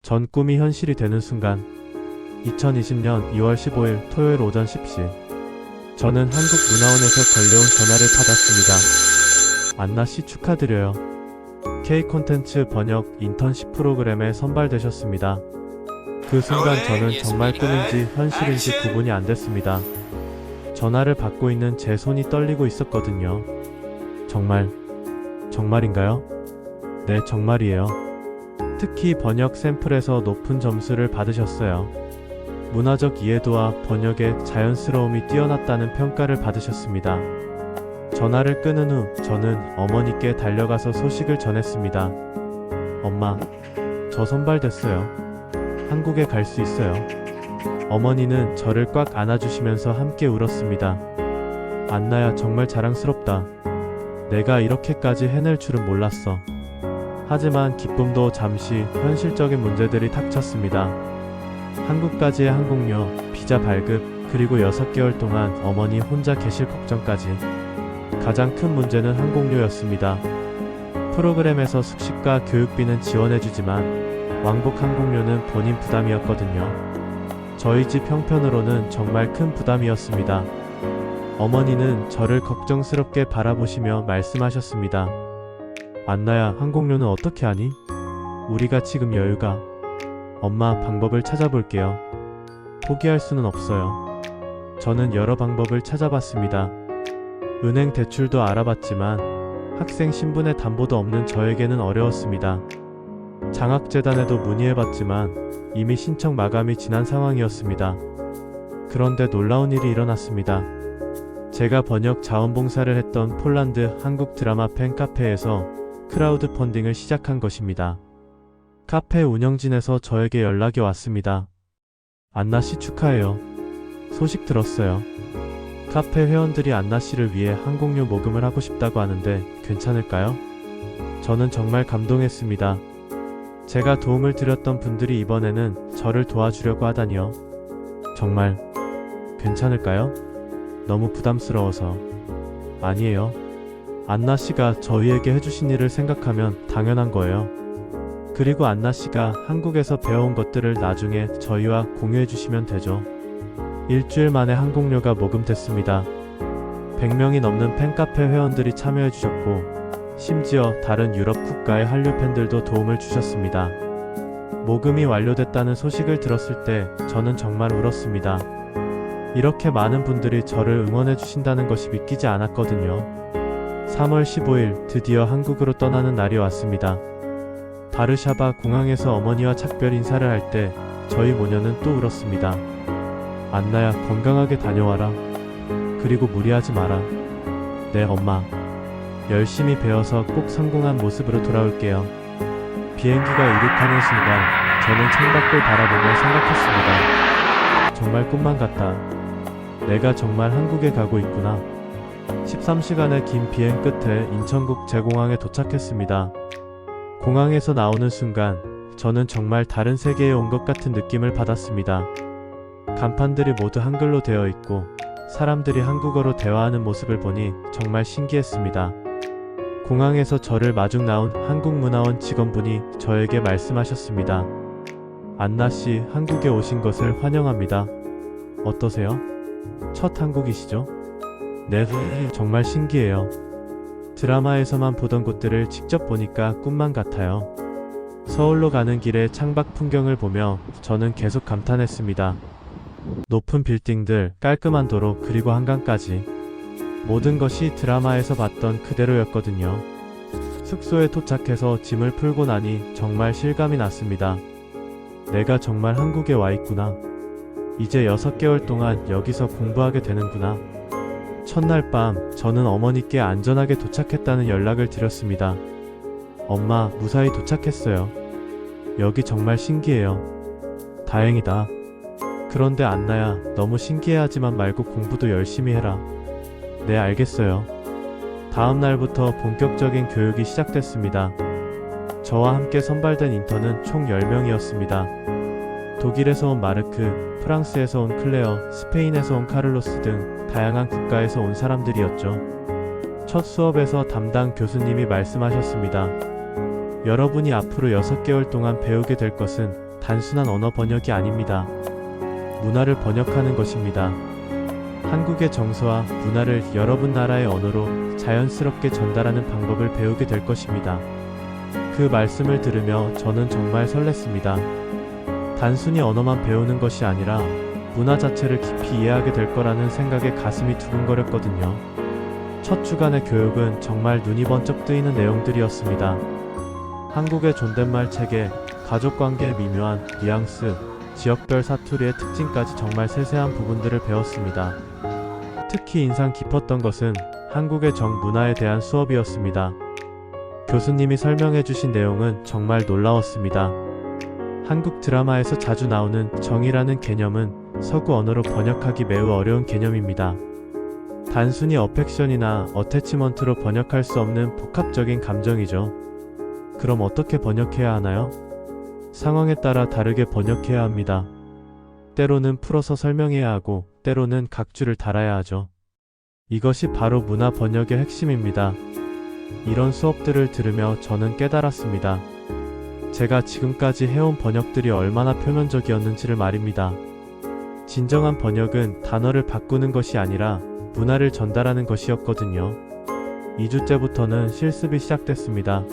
전 꿈이 현실이 되는 순간 2020년 2월 15일 토요일 오전 10시 저는 한국문화원에서 걸려온 전화를 받았습니다. 안나씨 축하드려요. K 콘텐츠 번역 인턴십 프로그램에 선발되셨습니다. 그 순간 저는 정말 꿈인지 현실인지 구분이 안 됐습니다. 전화를 받고 있는 제 손이 떨리고 있었거든요. 정말인가요? 네, 정말이에요. 특히 번역 샘플에서 높은 점수를 받으셨어요. 문화적 이해도와 번역의 자연스러움이 뛰어났다는 평가를 받으셨습니다. 전화를 끊은 후 저는 어머니께 달려가서 소식을 전했습니다. 엄마, 저 선발됐어요. 한국에 갈 수 있어요. 어머니는 저를 꽉 안아주시면서 함께 울었습니다. 안나야, 정말 자랑스럽다. 내가 이렇게까지 해낼 줄은 몰랐어. 하지만 기쁨도 잠시 현실적인 문제들이 닥쳤습니다. 한국까지의 항공료, 비자 발급, 그리고 6개월 동안 어머니 혼자 계실 걱정까지. 가장 큰 문제는 항공료였습니다. 프로그램에서 숙식과 교육비는 지원해주지만 왕복 항공료는 본인 부담이었거든요. 저희 집 형편으로는 정말 큰 부담이었습니다. 어머니는 저를 걱정스럽게 바라보시며 말씀하셨습니다. 안나야, 항공료는 어떻게 하니? 우리가 지금 여유가. 엄마, 방법을 찾아볼게요. 포기할 수는 없어요. 저는 여러 방법을 찾아봤습니다. 은행 대출도 알아봤지만 학생 신분의 담보도 없는 저에게는 어려웠습니다. 장학재단에도 문의해봤지만 이미 신청 마감이 지난 상황이었습니다. 그런데 놀라운 일이 일어났습니다. 제가 번역 자원봉사를 했던 폴란드 한국 드라마 팬카페에서 크라우드 펀딩을 시작한 것입니다. 카페 운영진에서 저에게 연락이 왔습니다. 안나씨 축하해요. 소식 들었어요. 카페 회원들이 안나씨를 위해 항공료 모금을 하고 싶다고 하는데 괜찮을까요? 저는 정말 감동했습니다. 제가 도움을 드렸던 분들이 이번에는 저를 도와주려고 하다니요. 정말 괜찮을까요? 너무 부담스러워서. 아니에요. 안나씨가 저희에게 해주신 일을 생각하면 당연한 거예요. 그리고 안나씨가 한국에서 배워온 것들을 나중에 저희와 공유해주시면 되죠. 일주일 만에 항공료가 모금됐습니다. 100명이 넘는 팬카페 회원들이 참여해주셨고 심지어 다른 유럽 국가의 한류 팬들도 도움을 주셨습니다. 모금이 완료됐다는 소식을 들었을 때 저는 정말 울었습니다. 이렇게 많은 분들이 저를 응원해 주신다는 것이 믿기지 않았거든요. 3월 15일 드디어 한국으로 떠나는 날이 왔습니다. 바르샤바 공항에서 어머니와 작별 인사를 할 때 저희 모녀는 또 울었습니다. 안나야, 건강하게 다녀와라. 그리고 무리하지 마라. 네, 엄마. 열심히 배워서 꼭 성공한 모습으로 돌아올게요. 비행기가 이륙하는 순간 저는 창밖을 바라보며 생각했습니다. 정말 꿈만 같다. 내가 정말 한국에 가고 있구나. 13시간의 긴 비행 끝에 인천국제공항에 도착했습니다. 공항에서 나오는 순간 저는 정말 다른 세계에 온 것 같은 느낌을 받았습니다. 간판들이 모두 한글로 되어 있고 사람들이 한국어로 대화하는 모습을 보니 정말 신기했습니다. 공항에서 저를 마중 나온 한국문화원 직원분이 저에게 말씀하셨습니다. 안나씨, 한국에 오신 것을 환영합니다. 어떠세요? 첫 한국이시죠? 네, 정말 신기해요. 드라마에서만 보던 곳들을 직접 보니까 꿈만 같아요. 서울로 가는 길의 창밖 풍경을 보며 저는 계속 감탄했습니다. 높은 빌딩들, 깔끔한 도로, 그리고 한강까지. 모든 것이 드라마에서 봤던 그대로였거든요. 숙소에 도착해서 짐을 풀고 나니 정말 실감이 났습니다. 내가 정말 한국에 와 있구나. 이제 6개월 동안 여기서 공부하게 되는구나. 첫날 밤 저는 어머니께 안전하게 도착했다는 연락을 드렸습니다. 엄마, 무사히 도착했어요. 여기 정말 신기해요. 다행이다. 그런데 안나야, 너무 신기해하지만 말고 공부도 열심히 해라. 네, 알겠어요. 다음 날부터 본격적인 교육이 시작됐습니다. 저와 함께 선발된 인턴은 총 10명이었습니다. 독일에서 온 마르크, 프랑스에서 온 클레어, 스페인에서 온 카를로스 등 다양한 국가에서 온 사람들이었죠. 첫 수업에서 담당 교수님이 말씀하셨습니다. 여러분이 앞으로 6개월 동안 배우게 될 것은 단순한 언어 번역이 아닙니다. 문화를 번역하는 것입니다. 한국의 정서와 문화를 여러분 나라의 언어로 자연스럽게 전달하는 방법을 배우게 될 것입니다. 그 말씀을 들으며 저는 정말 설렜습니다. 단순히 언어만 배우는 것이 아니라 문화 자체를 깊이 이해하게 될 거라는 생각에 가슴이 두근거렸거든요. 첫 주간의 교육은 정말 눈이 번쩍 뜨이는 내용들이었습니다. 한국의 존댓말 체계, 가족관계의 미묘한 뉘앙스, 지역별 사투리의 특징까지 정말 세세한 부분들을 배웠습니다. 특히 인상 깊었던 것은 한국의 정문화에 대한 수업이었습니다. 교수님이 설명해 주신 내용은 정말 놀라웠습니다. 한국 드라마에서 자주 나오는 정이라는 개념은 서구 언어로 번역하기 매우 어려운 개념입니다. 단순히 어펙션이나 어태치먼트로 번역할 수 없는 복합적인 감정이죠. 그럼 어떻게 번역해야 하나요? 상황에 따라 다르게 번역해야 합니다. 때로는 풀어서 설명해야 하고 때로는 각주를 달아야 하죠. 이것이 바로 문화 번역의 핵심입니다. 이런 수업들을 들으며 저는 깨달았습니다. 제가 지금까지 해온 번역들이 얼마나 표면적이었는지를 말입니다. 진정한 번역은 단어를 바꾸는 것이 아니라 문화를 전달하는 것이었거든요. 2주째부터는 실습이 시작됐습니다.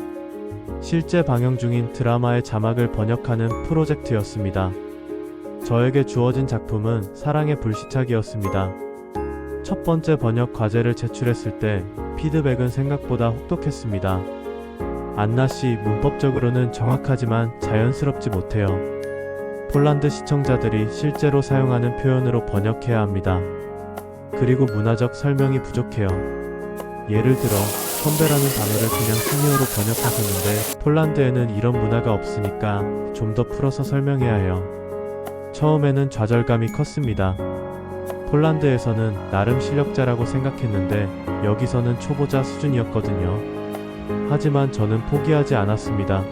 실제 방영 중인 드라마의 자막을 번역하는 프로젝트였습니다. 저에게 주어진 작품은 사랑의 불시착이었습니다. 첫 번째 번역 과제를 제출했을 때 피드백은 생각보다 혹독했습니다. 안나씨, 문법적으로는 정확하지만 자연스럽지 못해요. 폴란드 시청자들이 실제로 사용하는 표현으로 번역해야 합니다. 그리고 문화적 설명이 부족해요. 예를 들어 선배라는 단어를 그냥 승리어로 번역하셨는데 폴란드에는 이런 문화가 없으니까 좀 더 풀어서 설명해야 해요. 처음에는 좌절감이 컸습니다. 폴란드에서는 나름 실력자라고 생각했는데 여기서는 초보자 수준이었거든요. 하지만 저는 포기하지 않았습니다.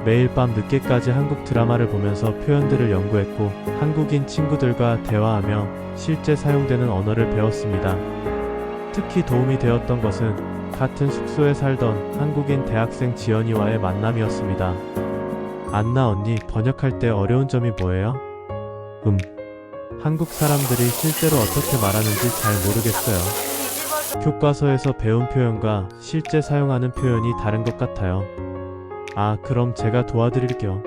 매일 밤 늦게까지 한국 드라마를 보면서 표현들을 연구했고 한국인 친구들과 대화하며 실제 사용되는 언어를 배웠습니다. 특히 도움이 되었던 것은 같은 숙소에 살던 한국인 대학생 지연이와의 만남이었습니다. 안나 언니, 번역할 때 어려운 점이 뭐예요? 한국 사람들이 실제로 어떻게 말하는지 잘 모르겠어요. 교과서에서 배운 표현과 실제 사용하는 표현이 다른 것 같아요. 아, 그럼 제가 도와드릴게요.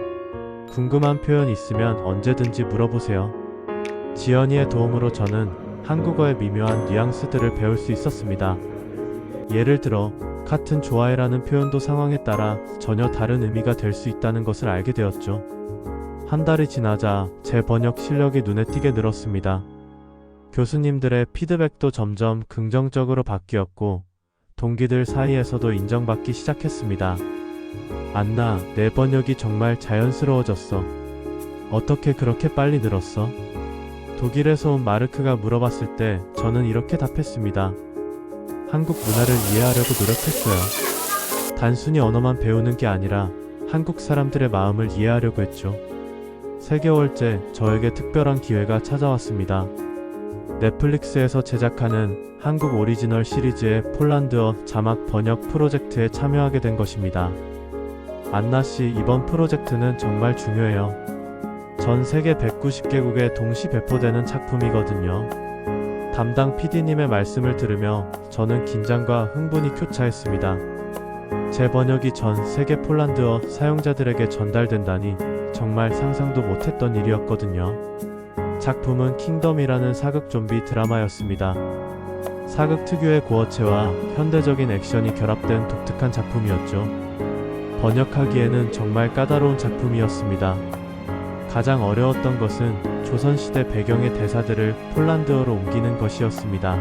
궁금한 표현 있으면 언제든지 물어보세요. 지연이의 도움으로 저는 한국어의 미묘한 뉘앙스들을 배울 수 있었습니다. 예를 들어 같은 좋아해라는 표현도 상황에 따라 전혀 다른 의미가 될 수 있다는 것을 알게 되었죠. 한 달이 지나자 제 번역 실력이 눈에 띄게 늘었습니다. 교수님들의 피드백도 점점 긍정적으로 바뀌었고 동기들 사이에서도 인정받기 시작했습니다. 안나, 내 번역이 정말 자연스러워졌어. 어떻게 그렇게 빨리 늘었어? 독일에서 온 마르크가 물어봤을 때 저는 이렇게 답했습니다. 한국 문화를 이해하려고 노력했어요. 단순히 언어만 배우는 게 아니라 한국 사람들의 마음을 이해하려고 했죠. 3개월째 저에게 특별한 기회가 찾아왔습니다. 넷플릭스에서 제작하는 한국 오리지널 시리즈의 폴란드어 자막 번역 프로젝트에 참여하게 된 것입니다. 안나씨, 이번 프로젝트는 정말 중요해요. 전 세계 190개국에 동시 배포되는 작품이거든요. 담당 PD님의 말씀을 들으며 저는 긴장과 흥분이 교차했습니다. 제 번역이 전 세계 폴란드어 사용자들에게 전달된다니 정말 상상도 못했던 일이었거든요. 작품은 킹덤이라는 사극 좀비 드라마였습니다. 사극 특유의 고어체와 현대적인 액션이 결합된 독특한 작품이었죠. 번역하기에는 정말 까다로운 작품이었습니다. 가장 어려웠던 것은 조선시대 배경의 대사들을 폴란드어로 옮기는 것이었습니다.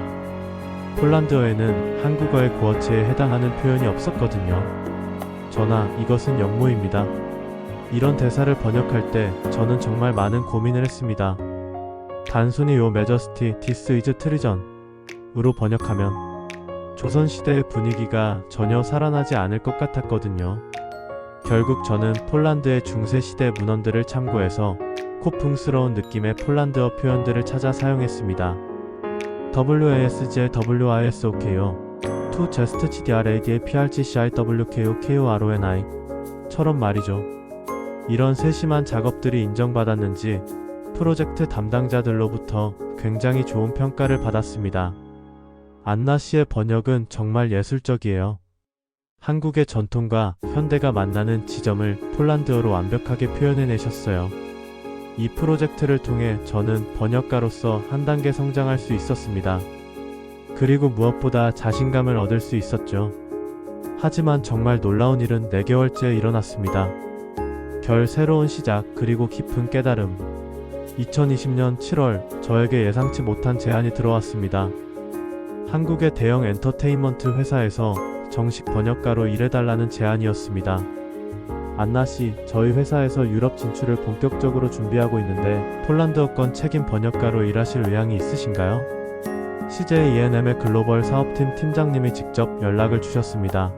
폴란드어에는 한국어의 고어체에 해당하는 표현이 없었거든요. 전하, 이것은 역모입니다. 이런 대사를 번역할 때 저는 정말 많은 고민을 했습니다. 단순히 요 매저스티 디스 이즈 트리전 으로 번역하면 조선시대의 분위기가 전혀 살아나지 않을 것 같았거든요. 결국 저는 폴란드의 중세시대 문헌들을 참고해서 고풍스러운 느낌의 폴란드어 표현들을 찾아 사용했습니다. WASJ WISOKO To Just CDRADA PRGCIWKO KORONI 처럼 말이죠. 이런 세심한 작업들이 인정받았는지 프로젝트 담당자들로부터 굉장히 좋은 평가를 받았습니다. 안나 씨의 번역은 정말 예술적이에요. 한국의 전통과 현대가 만나는 지점을 폴란드어로 완벽하게 표현해내셨어요. 이 프로젝트를 통해 저는 번역가로서 한 단계 성장할 수 있었습니다. 그리고 무엇보다 자신감을 얻을 수 있었죠. 하지만 정말 놀라운 일은 4개월째 일어났습니다. 새로운 시작 그리고 깊은 깨달음. 2020년 7월 저에게 예상치 못한 제안이 들어왔습니다. 한국의 대형 엔터테인먼트 회사에서 정식 번역가로 일해달라는 제안이었습니다. 안나 씨, 저희 회사에서 유럽 진출을 본격적으로 준비하고 있는데 폴란드어권 책임 번역가로 일하실 의향이 있으신가요? CJ E&M의 글로벌 사업팀 팀장님이 직접 연락을 주셨습니다.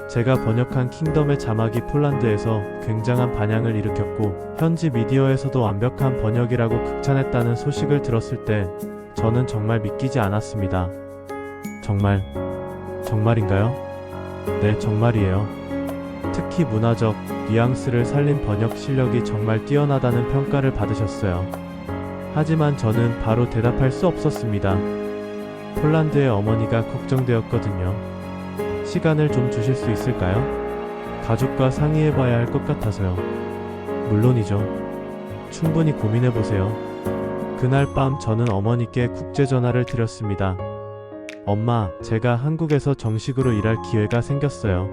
제가 번역한 킹덤의 자막이 폴란드에서 굉장한 반향을 일으켰고 현지 미디어에서도 완벽한 번역이라고 극찬했다는 소식을 들었을 때 저는 정말 믿기지 않았습니다. 정말인가요? 네, 정말이에요. 특히 문화적 뉘앙스를 살린 번역 실력이 정말 뛰어나다는 평가를 받으셨어요. 하지만 저는 바로 대답할 수 없었습니다. 폴란드의 어머니가 걱정되었거든요. 시간을 좀 주실 수 있을까요? 가족과 상의해봐야 할 것 같아서요. 물론이죠. 충분히 고민해보세요. 그날 밤 저는 어머니께 국제전화를 드렸습니다. 엄마, 제가 한국에서 정식으로 일할 기회가 생겼어요.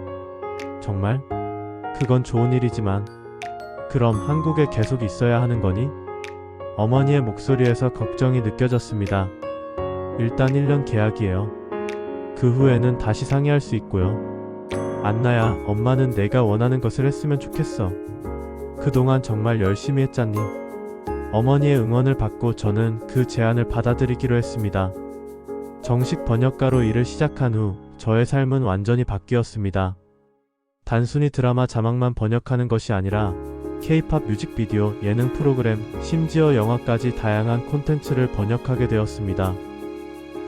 정말? 그건 좋은 일이지만 그럼 한국에 계속 있어야 하는 거니? 어머니의 목소리에서 걱정이 느껴졌습니다. 일단 1년 계약이에요. 그 후에는 다시 상의할 수 있고요. 안나야, 엄마는 내가 원하는 것을 했으면 좋겠어. 그동안 정말 열심히 했잖니? 어머니의 응원을 받고 저는 그 제안을 받아들이기로 했습니다. 정식 번역가로 일을 시작한 후 저의 삶은 완전히 바뀌었습니다. 단순히 드라마 자막만 번역하는 것이 아니라 K-팝 뮤직비디오, 예능 프로그램, 심지어 영화까지 다양한 콘텐츠를 번역하게 되었습니다.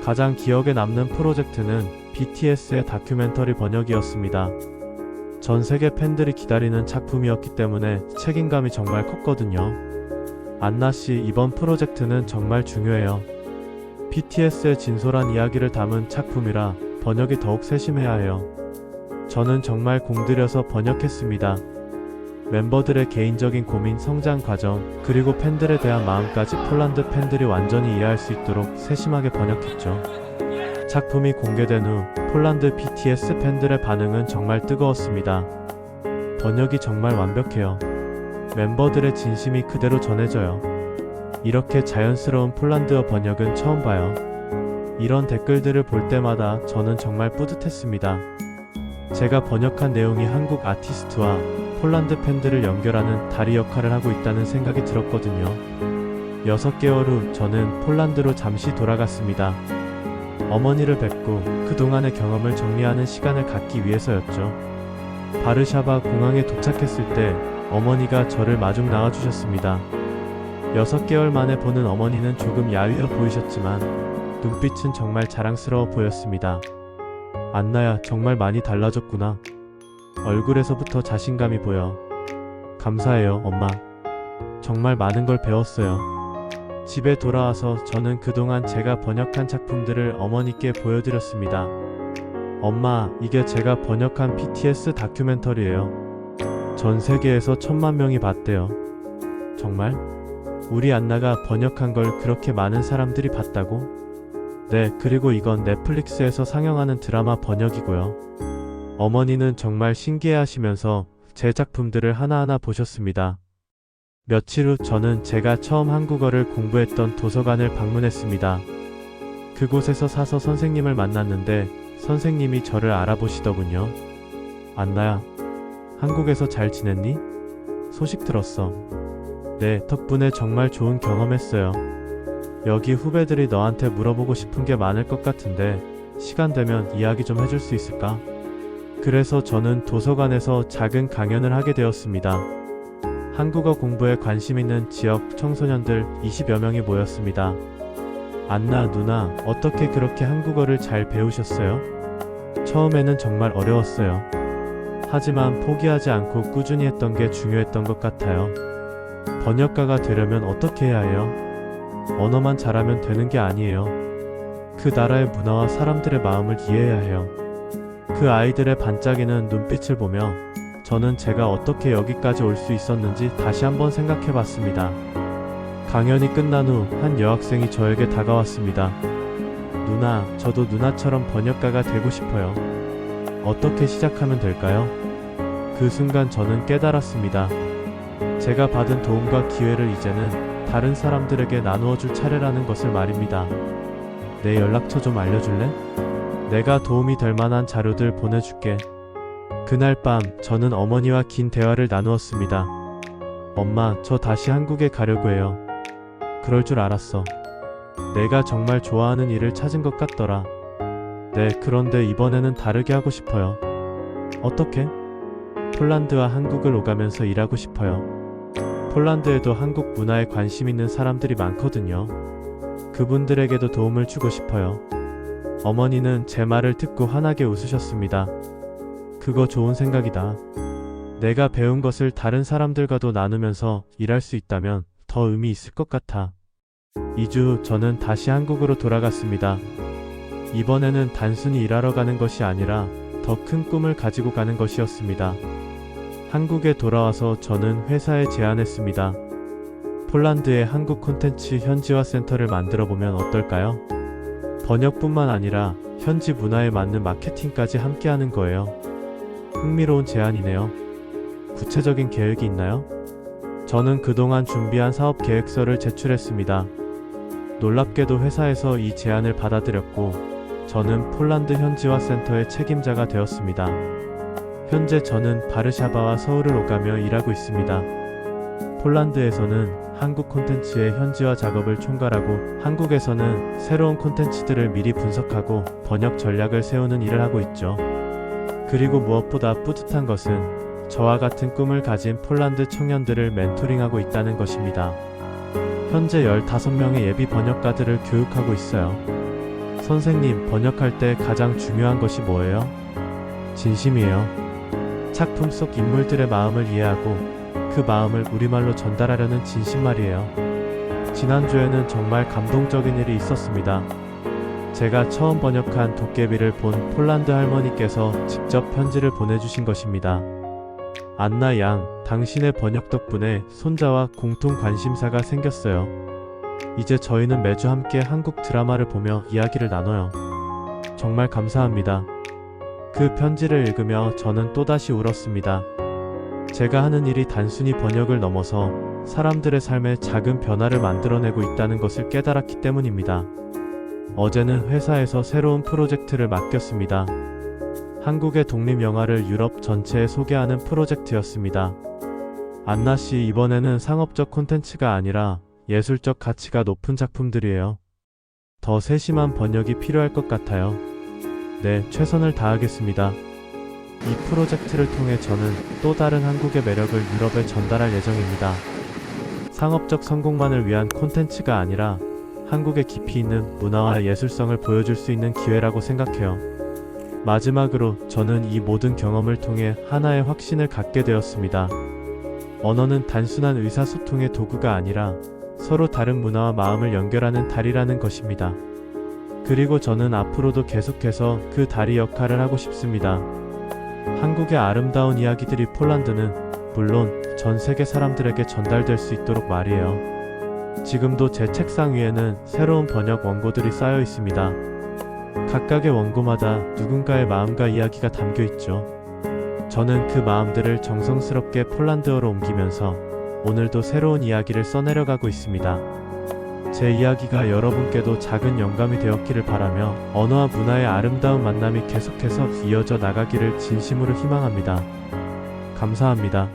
가장 기억에 남는 프로젝트는 BTS의 다큐멘터리 번역이었습니다. 전 세계 팬들이 기다리는 작품이었기 때문에 책임감이 정말 컸거든요. 안나 씨, 이번 프로젝트는 정말 중요해요. BTS의 진솔한 이야기를 담은 작품이라 번역이 더욱 세심해야 해요. 저는 정말 공들여서 번역했습니다. 멤버들의 개인적인 고민, 성장 과정, 그리고 팬들에 대한 마음까지 폴란드 팬들이 완전히 이해할 수 있도록 세심하게 번역했죠. 작품이 공개된 후 폴란드 BTS 팬들의 반응은 정말 뜨거웠습니다. 번역이 정말 완벽해요. 멤버들의 진심이 그대로 전해져요. 이렇게 자연스러운 폴란드어 번역은 처음 봐요. 이런 댓글들을 볼 때마다 저는 정말 뿌듯했습니다. 제가 번역한 내용이 한국 아티스트와 폴란드 팬들을 연결하는 다리 역할을 하고 있다는 생각이 들었거든요. 6개월 후 저는 폴란드로 잠시 돌아갔습니다. 어머니를 뵙고 그동안의 경험을 정리하는 시간을 갖기 위해서였죠. 바르샤바 공항에 도착했을 때 어머니가 저를 마중 나와주셨습니다. 6개월 만에 보는 어머니는 조금 야위어 보이셨지만 눈빛은 정말 자랑스러워 보였습니다. 안나야, 정말 많이 달라졌구나. 얼굴에서부터 자신감이 보여. 감사해요, 엄마. 정말 많은 걸 배웠어요. 집에 돌아와서 저는 그동안 제가 번역한 작품들을 어머니께 보여드렸습니다. 엄마, 이게 제가 번역한 BTS 다큐멘터리예요. 전 세계에서 1000만 명이 봤대요. 정말? 우리 안나가 번역한 걸 그렇게 많은 사람들이 봤다고? 네, 그리고 이건 넷플릭스에서 상영하는 드라마 번역이고요. 어머니는 정말 신기해하시면서 제 작품들을 하나하나 보셨습니다. 며칠 후 저는 제가 처음 한국어를 공부했던 도서관을 방문했습니다. 그곳에서 사서 선생님을 만났는데 선생님이 저를 알아보시더군요. 안나야, 한국에서 잘 지냈니? 소식 들었어. 네, 덕분에 정말 좋은 경험했어요. 여기 후배들이 너한테 물어보고 싶은 게 많을 것 같은데 시간 되면 이야기 좀 해줄 수 있을까? 그래서 저는 도서관에서 작은 강연을 하게 되었습니다. 한국어 공부에 관심 있는 지역 청소년들 20여 명이 모였습니다. 안나 누나, 어떻게 그렇게 한국어를 잘 배우셨어요? 처음에는 정말 어려웠어요. 하지만 포기하지 않고 꾸준히 했던 게 중요했던 것 같아요. 번역가가 되려면 어떻게 해야 해요? 언어만 잘하면 되는 게 아니에요. 그 나라의 문화와 사람들의 마음을 이해해야 해요. 그 아이들의 반짝이는 눈빛을 보며 저는 제가 어떻게 여기까지 올 수 있었는지 다시 한번 생각해 봤습니다. 강연이 끝난 후 한 여학생이 저에게 다가왔습니다. 누나, 저도 누나처럼 번역가가 되고 싶어요. 어떻게 시작하면 될까요? 그 순간 저는 깨달았습니다. 제가 받은 도움과 기회를 이제는 다른 사람들에게 나누어 줄 차례라는 것을 말입니다. 내 연락처 좀 알려줄래? 내가 도움이 될 만한 자료들 보내줄게. 그날 밤 저는 어머니와 긴 대화를 나누었습니다. 엄마, 저 다시 한국에 가려고 해요. 그럴 줄 알았어. 내가 정말 좋아하는 일을 찾은 것 같더라. 네, 그런데 이번에는 다르게 하고 싶어요. 어떻게? 폴란드와 한국을 오가면서 일하고 싶어요. 폴란드에도 한국 문화에 관심 있는 사람들이 많거든요. 그분들에게도 도움을 주고 싶어요. 어머니는 제 말을 듣고 환하게 웃으셨습니다. 그거 좋은 생각이다. 내가 배운 것을 다른 사람들과도 나누면서 일할 수 있다면 더 의미 있을 것 같아. 2주 후 저는 다시 한국으로 돌아갔습니다. 이번에는 단순히 일하러 가는 것이 아니라 더 큰 꿈을 가지고 가는 것이었습니다. 한국에 돌아와서 저는 회사에 제안했습니다. 폴란드에 한국 콘텐츠 현지화 센터를 만들어 보면 어떨까요? 번역뿐만 아니라 현지 문화에 맞는 마케팅까지 함께 하는 거예요. 흥미로운 제안이네요. 구체적인 계획이 있나요? 저는 그동안 준비한 사업 계획서를 제출했습니다. 놀랍게도 회사에서 이 제안을 받아들였고, 저는 폴란드 현지화 센터의 책임자가 되었습니다. 현재 저는 바르샤바와 서울을 오가며 일하고 있습니다. 폴란드에서는 한국 콘텐츠의 현지화 작업을 총괄하고, 한국에서는 새로운 콘텐츠들을 미리 분석하고 번역 전략을 세우는 일을 하고 있죠. 그리고 무엇보다 뿌듯한 것은 저와 같은 꿈을 가진 폴란드 청년들을 멘토링하고 있다는 것입니다. 현재 15명의 예비 번역가들을 교육하고 있어요. 선생님, 번역할 때 가장 중요한 것이 뭐예요? 진심이에요. 작품 속 인물들의 마음을 이해하고 그 마음을 우리말로 전달하려는 진심 말이에요. 지난주에는 정말 감동적인 일이 있었습니다. 제가 처음 번역한 도깨비를 본 폴란드 할머니께서 직접 편지를 보내주신 것입니다. 안나 양, 당신의 번역 덕분에 손자와 공통 관심사가 생겼어요. 이제 저희는 매주 함께 한국 드라마를 보며 이야기를 나눠요. 정말 감사합니다. 그 편지를 읽으며 저는 또다시 울었습니다. 제가 하는 일이 단순히 번역을 넘어서 사람들의 삶에 작은 변화를 만들어내고 있다는 것을 깨달았기 때문입니다. 어제는 회사에서 새로운 프로젝트를 맡겼습니다. 한국의 독립영화를 유럽 전체에 소개하는 프로젝트였습니다. 안나 씨, 이번에는 상업적 콘텐츠가 아니라 예술적 가치가 높은 작품들이에요. 더 세심한 번역이 필요할 것 같아요. 네, 최선을 다하겠습니다. 이 프로젝트를 통해 저는 또 다른 한국의 매력을 유럽에 전달할 예정입니다. 상업적 성공만을 위한 콘텐츠가 아니라 한국의 깊이 있는 문화와 예술성을 보여줄 수 있는 기회라고 생각해요. 마지막으로 저는 이 모든 경험을 통해 하나의 확신을 갖게 되었습니다. 언어는 단순한 의사소통의 도구가 아니라 서로 다른 문화와 마음을 연결하는 다리라는 것입니다. 그리고 저는 앞으로도 계속해서 그 다리 역할을 하고 싶습니다. 한국의 아름다운 이야기들이 폴란드는 물론 전 세계 사람들에게 전달될 수 있도록 말이에요. 지금도 제 책상 위에는 새로운 번역 원고들이 쌓여 있습니다. 각각의 원고마다 누군가의 마음과 이야기가 담겨 있죠. 저는 그 마음들을 정성스럽게 폴란드어로 옮기면서 오늘도 새로운 이야기를 써내려가고 있습니다. 제 이야기가 여러분께도 작은 영감이 되었기를 바라며 언어와 문화의 아름다운 만남이 계속해서 이어져 나가기를 진심으로 희망합니다. 감사합니다.